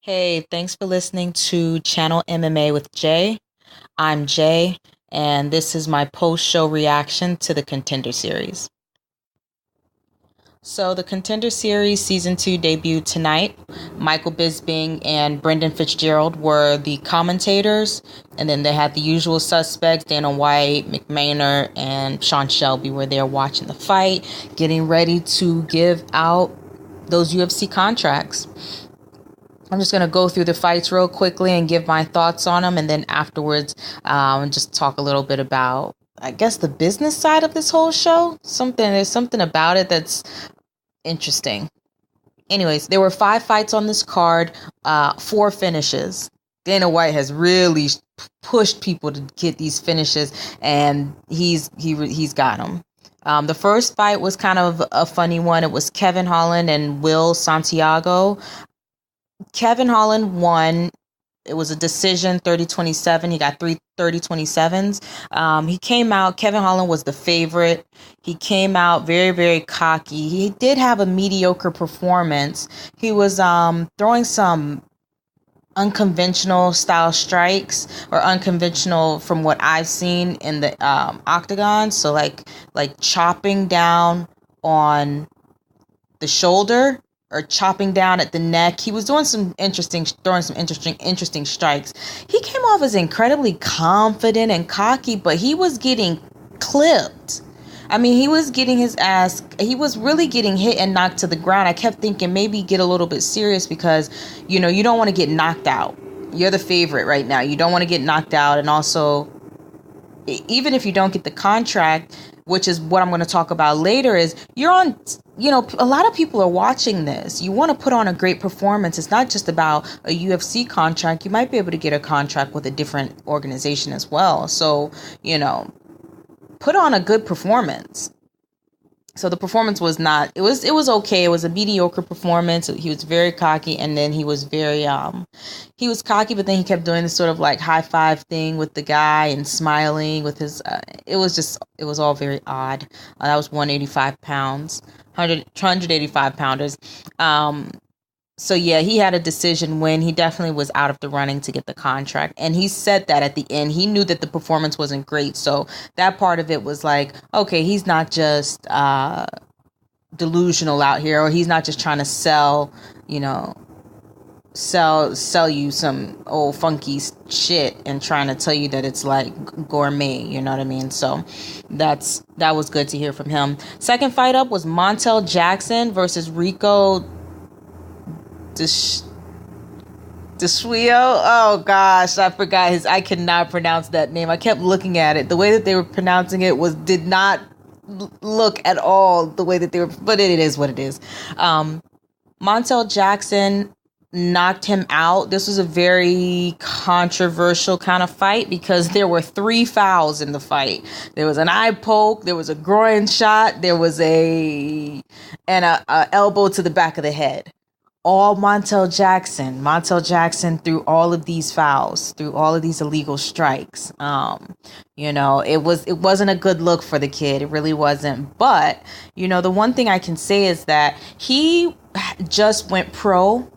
Hey, thanks for listening to Channel MMA with Jay. I'm Jay, and this is my post-show reaction to the Contender series. So, the Contender series season 2 debuted tonight. Michael Bisping and Brendan Fitzgerald were the commentators, and then they had the usual suspects: Dana White, McMahon, and Sean Shelby were there watching the fight, getting ready to give out those UFC contracts. I'm just going to go through the fights real quickly and give my thoughts on them. And then afterwards, just talk a little bit about, I guess, the business side of this whole show. There's something about it that's interesting. Anyways, there were 5 fights on this card, 4 finishes. Dana White has really pushed people to get these finishes, and he's got them. The first fight was kind of a funny one. It was Kevin Holland and Will Santiago. Kevin Holland won. It was a decision, 30-27. He got 3 30-27s. He came out, Kevin Holland was the favorite. He came out very, very cocky. He did have a mediocre performance. He was throwing some unconventional style strikes, or unconventional from what I've seen in the octagon. So like chopping down on the shoulder, or chopping down at the neck. He was doing throwing some interesting strikes. He came off as incredibly confident and cocky, but he was getting clipped. I mean, he was really getting hit and knocked to the ground. I kept thinking maybe get a little bit serious, because, you don't want to get knocked out. You're the favorite right now. You don't want to get knocked out. And also, even if you don't get the contract, which is what I'm going to talk about later, is you're on, a lot of people are watching this. You want to put on a great performance. It's not just about a UFC contract. You might be able to get a contract with a different organization as well. So, put on a good performance. So the performance was not, it was okay. It was a mediocre performance. He was very cocky, and then he was cocky, but then he kept doing this sort of like high five thing with the guy and smiling with his, it was all very odd. That was 185 pounds, 185 pounders. So yeah, he had a decision win. He definitely was out of the running to get the contract. And he said that at the end. He knew that the performance wasn't great. So that part of it was like, okay, he's not just delusional out here, or he's not just trying to sell you some old funky shit and trying to tell you that it's like gourmet, you know what I mean? So that was good to hear from him. Second fight up was Montel Jackson versus Rico Deshuio. Oh gosh, I forgot I cannot pronounce that name. I kept looking at it. The way that they were pronouncing it did not look at all the way that they were, but it is what it is. Montel Jackson knocked him out. This was a very controversial kind of fight, because there were 3 fouls in the fight. There was an eye poke, there was a groin shot, there was a elbow to the back of the head. All Montel Jackson threw all of these fouls, through all of these illegal strikes. It wasn't a good look for the kid. It really wasn't. But, the one thing I can say is that he just went pro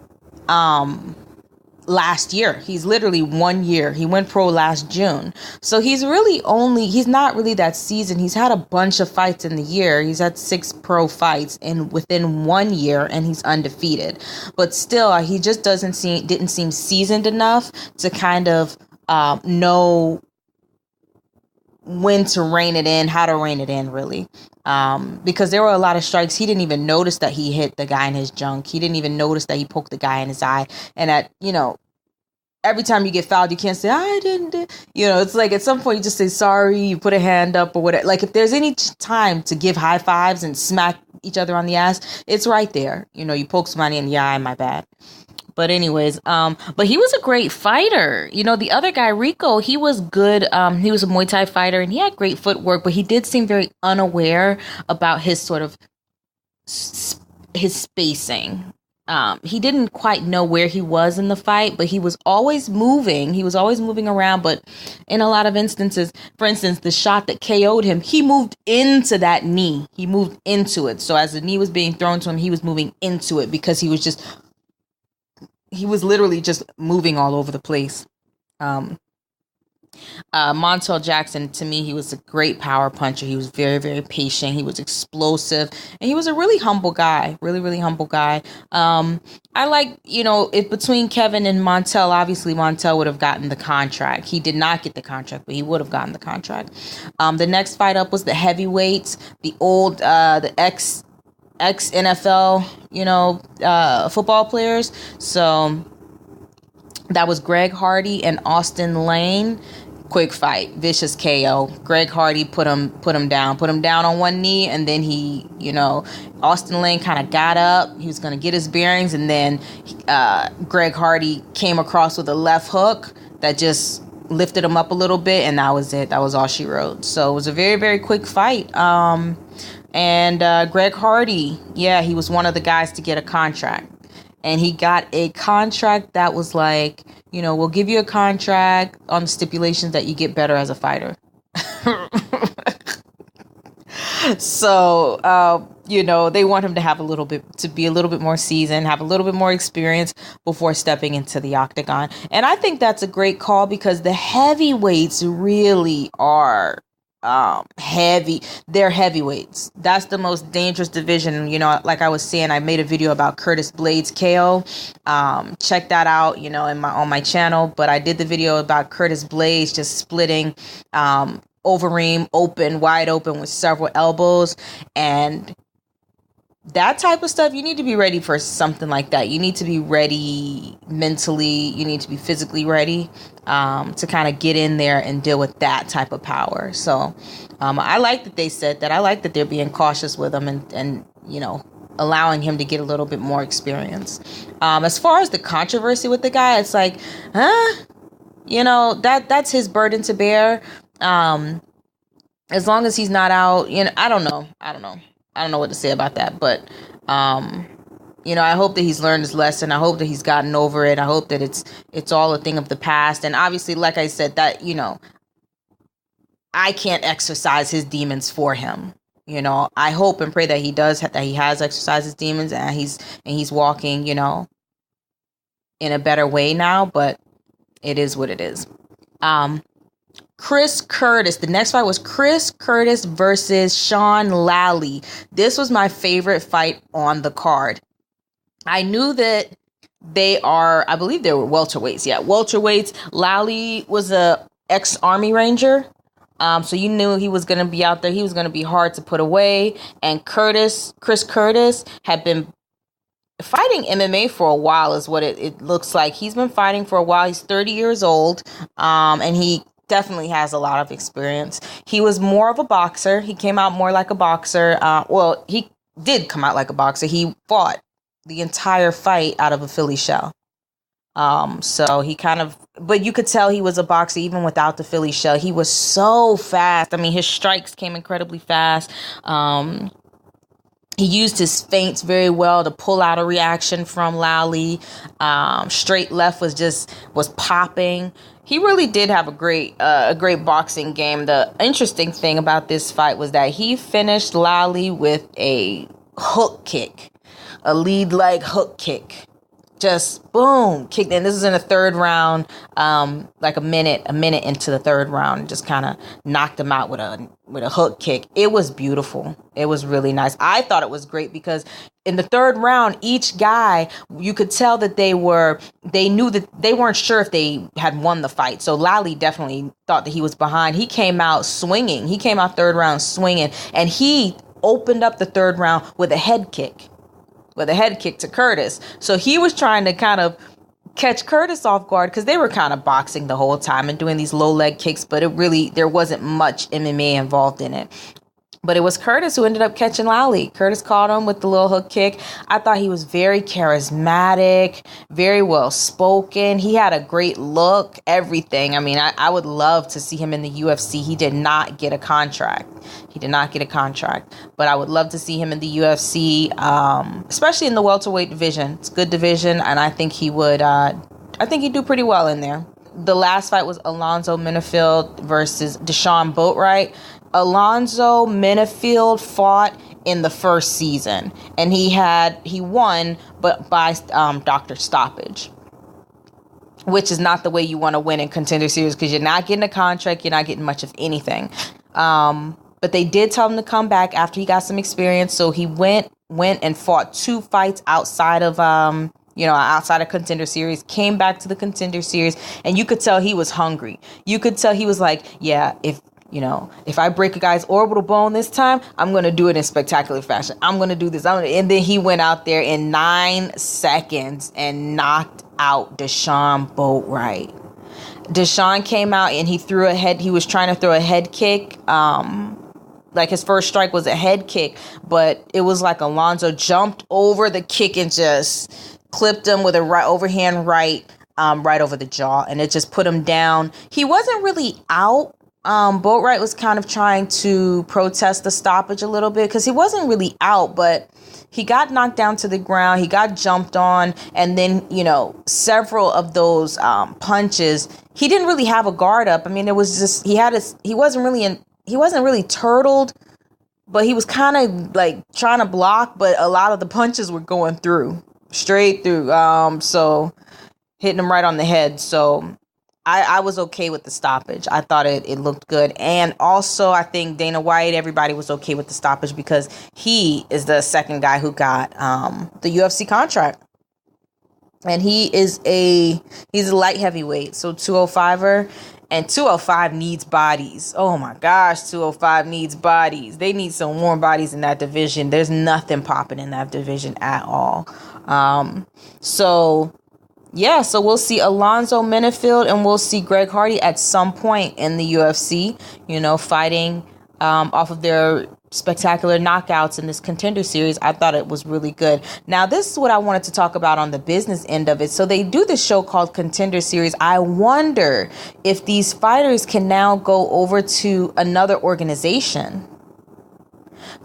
last year. He's literally 1 year. He went pro last June. So he's not really that seasoned. He's had a bunch of fights in the year. He's had 6 pro fights within 1 year, and he's undefeated. But still, he just didn't seem seasoned enough to kind of know when to rein it in, how to rein it in, really. Because there were a lot of strikes. He didn't even notice that he hit the guy in his junk. He didn't even notice that he poked the guy in his eye. And every time you get fouled, you can't say, I didn't. It's like at some point you just say sorry, you put a hand up or whatever. Like if there's any time to give high fives and smack each other on the ass, it's right there. You poke somebody in the eye, my bad. But anyways, but he was a great fighter. The other guy, Rico, he was good. He was a Muay Thai fighter, and he had great footwork, but he did seem very unaware about his sort of his spacing. He didn't quite know where he was in the fight, but he was always moving. He was always moving around. But in a lot of instances, for instance, the shot that KO'd him, he moved into that knee. He moved into it. So as the knee was being thrown to him, he was moving into it, because he was just he was literally just moving all over the place. Um, Montel Jackson, to me, he was a great power puncher. He was very, very patient. He was explosive, and he was a really humble guy. Really, really humble guy. I like, if between Kevin and Montel, obviously Montel would have gotten the contract. He did not get the contract, but he would have gotten the contract. The next fight up was the heavyweights, the ex NFL, football players. So that was Greg Hardy and Austin Lane. Quick fight, vicious KO. Greg Hardy put him down on one knee, and then Austin Lane kind of got up. He was going to get his bearings, and then Greg Hardy came across with a left hook that just lifted him up a little bit, and that was it. That was all she wrote. So it was a very, very quick fight. And Greg Hardy, he was one of the guys to get a contract. And he got a contract that was like, we'll give you a contract on the stipulations that you get better as a fighter. So, they want him to have be a little bit more seasoned, have a little bit more experience before stepping into the octagon. And I think that's a great call because the heavyweights really are heavy. They're heavyweights. That's the most dangerous division. Like I was saying, I made a video about Curtis Blades KO. Check that out, on my channel. But I did the video about Curtis Blades just splitting Overeem wide open with several elbows, and that type of stuff. You need to be ready for something like that. You need to be ready mentally. You need to be physically ready to kind of get in there and deal with that type of power. So I like that they said that. I like that they're being cautious with him and allowing him to get a little bit more experience. As far as the controversy with the guy, it's like, that's his burden to bear. As long as he's not out, I don't know what to say about that, but I hope that he's learned his lesson. I hope that he's gotten over it. I hope that it's all a thing of the past. And obviously, like I said, that I can't exercise his demons for him. I hope and pray that he has exercised his demons and he's walking, in a better way now, but it is what it is. Chris Curtis. The next fight was Chris Curtis versus Sean Lally. This was my favorite fight on the card. I knew that I believe they were welterweights. Yeah, welterweights. Lally was a ex-Army Ranger. So you knew he was going to be out there. He was going to be hard to put away. And Chris Curtis had been fighting MMA for a while is what it looks like. He's been fighting for a while. He's 30 years old. And he definitely has a lot of experience. He was more of a boxer. He came out more like a boxer. He did come out like a boxer. He fought the entire fight out of a Philly shell. So he but you could tell he was a boxer even without the Philly shell. He was so fast. I mean, his strikes came incredibly fast. He used his feints very well to pull out a reaction from Lally. Straight left was popping. He really did have a great boxing game. The interesting thing about this fight was that he finished Lally with a hook kick, a lead leg hook kick. Just boom, kicked in. This is in the third round, like a minute into the third round. Just kind of knocked him out with a hook kick. It was beautiful. It was really nice. I thought it was great because in the third round, each guy, you could tell that they knew that they weren't sure if they had won the fight. So Lally definitely thought that he was behind. He came out swinging. He came out third round swinging, and he opened up the third round with a head kick. To Curtis. So he was trying to kind of catch Curtis off guard because they were kind of boxing the whole time and doing these low leg kicks, but there wasn't much MMA involved in it. But it was Curtis who ended up catching Lally. Curtis caught him with the little hook kick. I thought he was very charismatic, very well spoken. He had a great look, everything. I mean, I would love to see him in the UFC. He did not get a contract. But I would love to see him in the UFC, especially in the welterweight division. It's a good division, and I think he would. I think he'd do pretty well in there. The last fight was Alonzo Menifield versus Deshaun Boatwright. Alonzo Menifield fought in the first season, and he won, but by doctor stoppage. which is not the way you want to win in Contender Series, because you're not getting a contract, you're not getting much of anything. But they did tell him to come back after he got some experience, so he went and fought 2 fights outside of outside of Contender Series, came back to the Contender Series, and you could tell he was hungry. You could tell he was like, yeah, if I break a guy's orbital bone this time, I'm going to do it in spectacular fashion. I'm going to do this. And then he went out there in 9 seconds and knocked out Deshaun Boatwright. Deshaun came out and he was trying to throw a head kick. Like his first strike was a head kick, but it was like Alonzo jumped over the kick and just clipped him with a overhand right over the jaw, and it just put him down. He wasn't really out. Boatwright was kind of trying to protest the stoppage a little bit because he wasn't really out, but he got knocked down to the ground. He got jumped on, and then, several of those punches, he didn't really have a guard up. I mean, it was just, he wasn't really turtled, but he was kind of like trying to block, but a lot of the punches were going straight through. So hitting him right on the head. So I was okay with the stoppage. I thought it looked good. And also, I think Dana White, everybody was okay with the stoppage because he is the second guy who got the UFC contract. And he's a light heavyweight, so 205er. And 205 needs bodies. Oh my gosh, 205 needs bodies. They need some more bodies in that division. There's nothing popping in that division at all. So we'll see Alonzo Menifield and we'll see Greg Hardy at some point in the UFC, fighting off of their spectacular knockouts in this Contender Series. I thought it was really good. Now, this is what I wanted to talk about on the business end of it. So they do this show called Contender Series. I wonder if these fighters can now go over to another organization.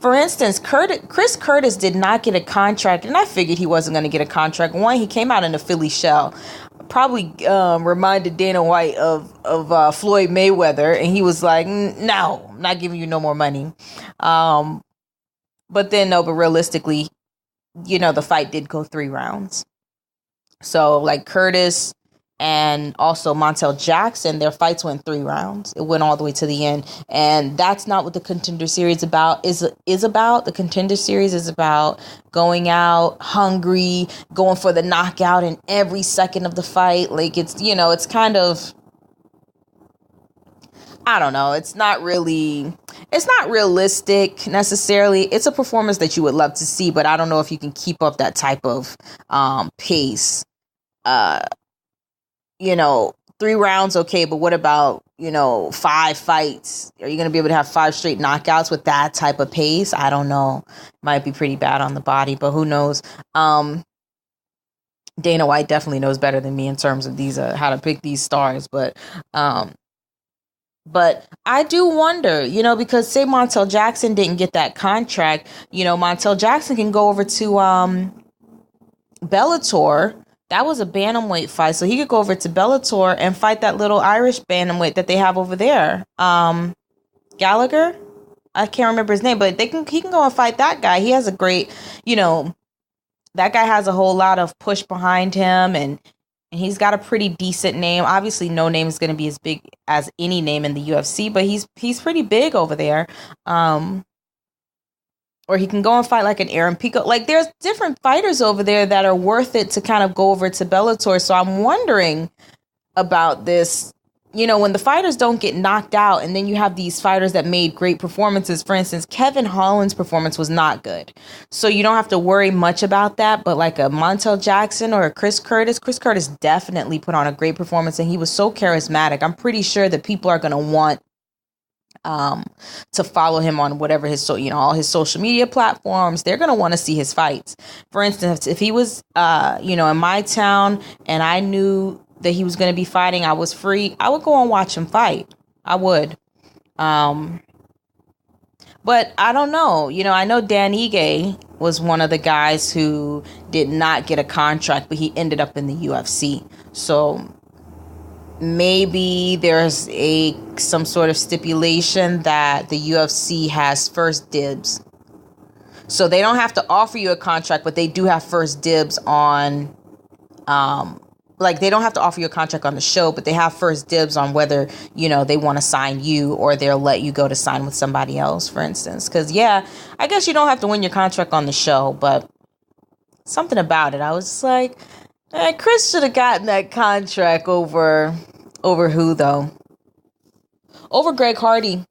For instance, Chris Curtis did not get a contract, and I figured he wasn't going to get a contract. One, he came out in a Philly shell. Probably reminded Dana White of Floyd Mayweather, and he was like, no, I'm not giving you no more money. But realistically, the fight did go 3 rounds. So like Curtis and also Montel Jackson, their fights went 3 rounds. It went all the way to the end. And that's not what the Contender Series is about. The Contender Series is about going out hungry, going for the knockout in every second of the fight. Like it's kind of, I don't know. It's not realistic necessarily. It's a performance that you would love to see, but I don't know if you can keep up that type of pace. 3 rounds, okay, but what about, 5 fights? Are you going to be able to have 5 straight knockouts with that type of pace? I don't know. Might be pretty bad on the body, but who knows? Dana White definitely knows better than me in terms of these, how to pick these stars, but I do wonder, because say Montel Jackson didn't get that contract, Montel Jackson can go over to Bellator. That was a bantamweight fight, so he could go over to Bellator and fight that little Irish bantamweight that they have over there. Gallagher? I can't remember his name, but he can go and fight that guy. He has a great, that guy has a whole lot of push behind him, and he's got a pretty decent name. Obviously, no name is going to be as big as any name in the UFC, but he's pretty big over there. Or he can go and fight like an Aaron Pico. Like, there's different fighters over there that are worth it to kind of go over to Bellator. So I'm wondering about this. When the fighters don't get knocked out and then you have these fighters that made great performances. For instance, Kevin Holland's performance was not good. So you don't have to worry much about that. But like a Montel Jackson or a Chris Curtis definitely put on a great performance. And he was so charismatic. I'm pretty sure that people are going to want to follow him on whatever all his social media platforms. They're going to want to see his fights. For instance, if he was, in my town and I knew that he was going to be fighting, I was free, I would go and watch him fight. I would. But I don't know. I know Dan Ige was one of the guys who did not get a contract, but he ended up in the UFC. So maybe there's some sort of stipulation that the UFC has first dibs. So they don't have to offer you a contract, but they do have first dibs on like, they don't have to offer you a contract on the show, but they have first dibs on whether, they want to sign you or they'll let you go to sign with somebody else, for instance. Because, yeah, I guess you don't have to win your contract on the show, but something about it, I was just like, Chris should have gotten that contract over who, though? Over Greg Hardy.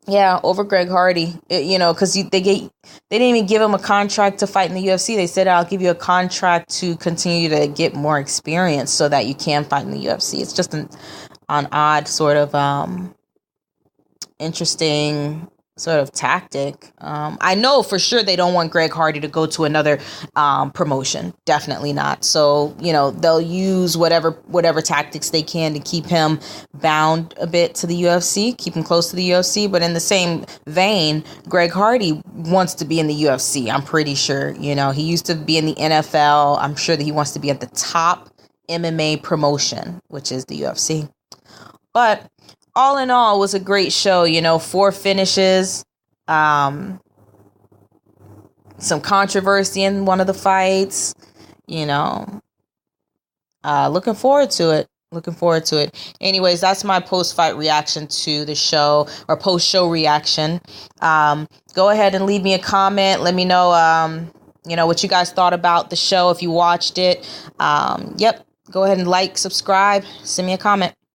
Yeah, over Greg Hardy, because they didn't even give him a contract to fight in the UFC. They said, I'll give you a contract to continue to get more experience so that you can fight in the UFC. It's just an odd sort of interesting sort of tactic. I know for sure they don't want Greg Hardy to go to another promotion. Definitely not. So, they'll use whatever tactics they can to keep him bound a bit to the UFC, keep him close to the UFC. But in the same vein, Greg Hardy wants to be in the UFC. I'm pretty sure, he used to be in the NFL. I'm sure that he wants to be at the top MMA promotion, which is the UFC. But all in all, it was a great show, 4 finishes, some controversy in one of the fights, looking forward to it. Anyways, that's my post-fight reaction to the show, or post-show reaction. Go ahead and leave me a comment. Let me know, what you guys thought about the show if you watched it. Go ahead and like, subscribe, send me a comment.